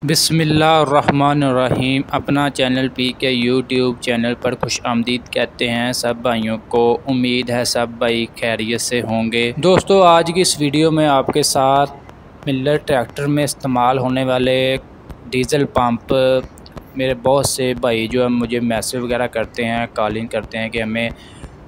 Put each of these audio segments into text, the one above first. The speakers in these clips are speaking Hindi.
बिस्मिल्लाहिर्रहमानिर्रहीम। अपना चैनल पी के यूट्यूब चैनल पर खुश आमदीद कहते हैं सब भाइयों को। उम्मीद है सब भाई खैरियत से होंगे। दोस्तों, आज की इस वीडियो में आपके साथ मिलर ट्रैक्टर में इस्तेमाल होने वाले डीज़ल पंप, मेरे बहुत से भाई जो है मुझे मैसेज वगैरह करते हैं, कॉलिंग करते हैं कि हमें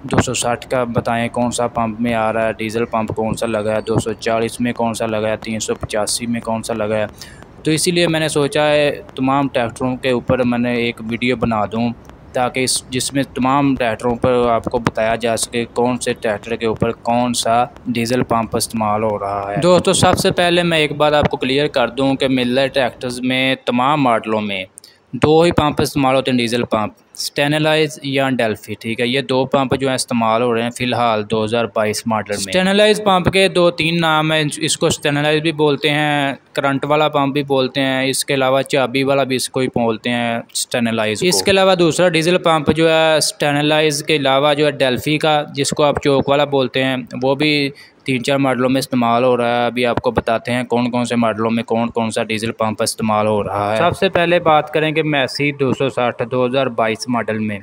260 का बताएं कौन सा पंप में आ रहा है, डीज़ल पंप कौन सा लगा है, 240 में कौन सा लगा है, 385 में कौन सा लगा है। तो इसीलिए मैंने सोचा है तमाम ट्रैक्टरों के ऊपर मैंने एक वीडियो बना दूं ताकि जिसमें तमाम ट्रैक्टरों पर आपको बताया जा सके कौन से ट्रैक्टर के ऊपर कौन सा डीज़ल पंप इस्तेमाल हो रहा है। दोस्तों, सबसे पहले मैं एक बात आपको क्लियर कर दूं कि मिलर ट्रैक्टर्स में तमाम मॉडलों में दो ही पंप इस्तेमाल होते हैं, डीज़ल पंप, स्टेनलाइज या डेल्फी। ठीक है, ये दो पंप जो है इस्तेमाल हो रहे हैं फ़िलहाल 2022 मॉडल में। स्टेनलाइज पंप के 2-3 नाम हैं। इसको स्टेनलाइज भी बोलते हैं, करंट वाला पंप भी बोलते हैं, इसके अलावा चाबी वाला भी इसको ही बोलते हैं स्टेनलाइज। इसके अलावा दूसरा डीज़ल पंप जो है स्टेनलाइज के अलावा जो है डेल्फी का, जिसको आप चौक वाला बोलते हैं, वो भी 3-4 मॉडलों में इस्तेमाल हो रहा है। अभी आपको बताते हैं कौन कौन से मॉडलों में कौन कौन सा डीज़ल पंप इस्तेमाल हो रहा है। सबसे पहले बात करेंगे मैसी 260 2022 मॉडल में।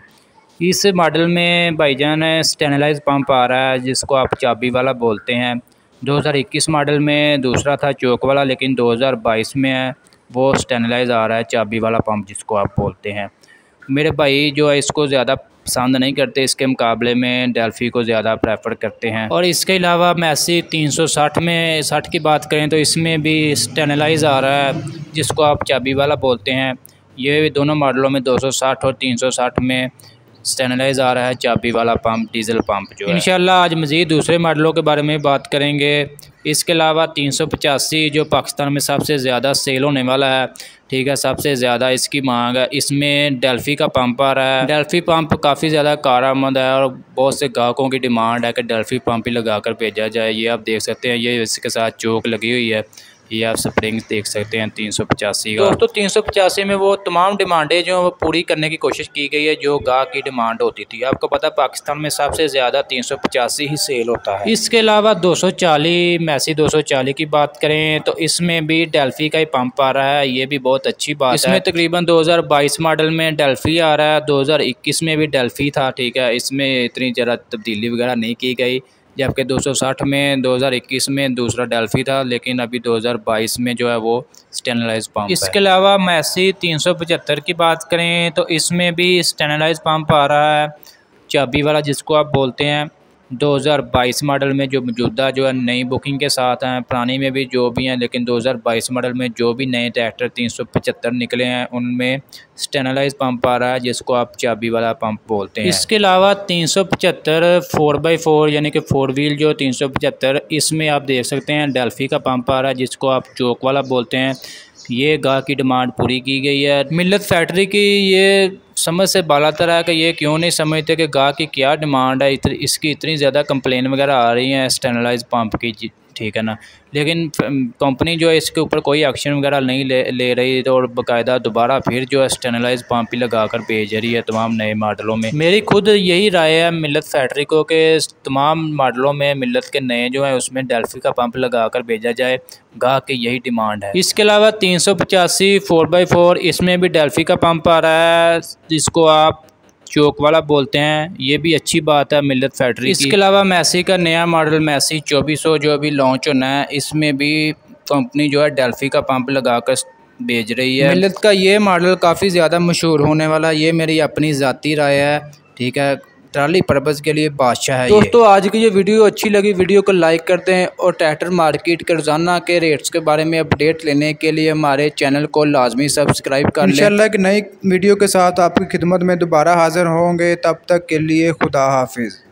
इस मॉडल में भाईजान स्टेनलाइज पंप आ रहा है, जिसको आप चाबी वाला बोलते हैं। 2021 मॉडल में दूसरा था चौक वाला, लेकिन 2022 में है वो स्टेनलाइज आ रहा है, चाबी वाला पंप जिसको आप बोलते हैं। मेरे भाई जो है इसको ज़्यादा पसंद नहीं करते, इसके मुकाबले में डेल्फी को ज़्यादा प्रेफर करते हैं। और इसके अलावा मैसी 360 में 60 की बात करें तो इसमें भी स्टेनलाइज आ रहा है, जिसको आप चाबी वाला बोलते हैं। ये दोनों मॉडलों में 260 और 360 में स्टेनलाइज आ रहा है चाबी वाला पंप, डीज़ल पंप जो है। इंशाल्लाह आज मज़ीद दूसरे मॉडलों के बारे में बात करेंगे। इसके अलावा 385 जो पाकिस्तान में सबसे ज़्यादा सेल होने वाला है, ठीक है, सबसे ज़्यादा इसकी मांग है। इसमें डेल्फी का पंप आ रहा है। डेल्फी पंप काफ़ी ज़्यादा कारआमद है और बहुत से ग्राहकों की डिमांड है कि डेल्फी पंप ही लगा कर भेजा जाए। ये आप देख सकते हैं, ये इसके साथ चौक लगी हुई है, ये आप स्प्रिंग देख सकते हैं 385 का। दोस्तों, 385 में वो तमाम डिमांडें जो वो पूरी करने की कोशिश की गई है जो गाहक की डिमांड होती थी। आपको पता है पाकिस्तान में सबसे ज़्यादा 385 ही सेल होता है। इसके अलावा 240 मैसी 240 की बात करें तो इसमें भी डेल्फी का ही पंप आ रहा है, ये भी बहुत अच्छी बात है। इसमें तकरीबन 2022 मॉडल में डेल्फी आ रहा है, 2021 में भी डेल्फी था। ठीक है, इसमें इतनी ज़रा तब्दीली वगैरह नहीं की गई, जबकि 260 में 2021 में दूसरा डेल्फी था, लेकिन अभी 2022 में जो है वो स्टेनलाइज पंप है। इसके अलावा मैसी 375 की बात करें तो इसमें भी स्टेनलाइज पंप आ रहा है, चाबी वाला जिसको आप बोलते हैं। 2022 मॉडल में जो मौजूदा जो है नई बुकिंग के साथ हैं, पुरानी में भी जो भी हैं, लेकिन 2022 मॉडल में जो भी नए ट्रैक्टर 375 निकले हैं उनमें स्टेनलाइज पंप आ रहा है, जिसको आप चाबी वाला पंप बोलते हैं। इसके अलावा 375 4x4 यानी कि 4 व्हील जो 375, इसमें आप देख सकते हैं डेल्फी का पंप आ रहा है, जिसको आप चौक वाला बोलते हैं। ये गाहक की डिमांड पूरी की गई है। मिल्लत फैक्ट्री की ये समझ से बालातर है कि ये क्यों नहीं समझते कि गाहक की क्या डिमांड है। इसकी इतनी ज़्यादा कंप्लेन वगैरह आ रही हैं स्टेनलाइज पंप की, ठीक है ना, लेकिन कंपनी जो है इसके ऊपर कोई एक्शन वगैरह नहीं ले रही और बाकायदा दोबारा फिर जो है स्टेनलाइज पंप ही लगा कर भेज रही है तमाम नए मॉडलों में। मेरी खुद यही राय है मिल्लत फैक्ट्री को कि तमाम मॉडलों में मिल्लत के नए जो है उसमें डेल्फी का पंप लगा कर भेजा जाए, गाहक की यही डिमांड है। इसके अलावा 385 4x4 इसमें भी डेल्फी का पंप आ रहा है, जिसको आप चौक वाला बोलते हैं। ये भी अच्छी बात है मिल्लत फैक्ट्री की। इसके अलावा मैसी का नया मॉडल मैसी 2400 जो अभी लॉन्च होना है, इसमें भी कंपनी जो है डेल्फी का पंप लगाकर भेज रही है। मिल्लत का ये मॉडल काफ़ी ज़्यादा मशहूर होने वाला, ये मेरी अपनी ज़ाती राय है, ठीक है, ट्राली पर्पज़ के लिए बादशाह है। दोस्तों, आज की ये वीडियो अच्छी लगी, वीडियो को लाइक कर दें और ट्रैक्टर मार्केट के रोज़ाना के रेट्स के बारे में अपडेट लेने के लिए हमारे चैनल को लाजमी सब्सक्राइब कर लें। इंशाल्लाह एक नई वीडियो के साथ आपकी खिदमत में दोबारा हाजिर होंगे, तब तक के लिए खुदा हाफिज़।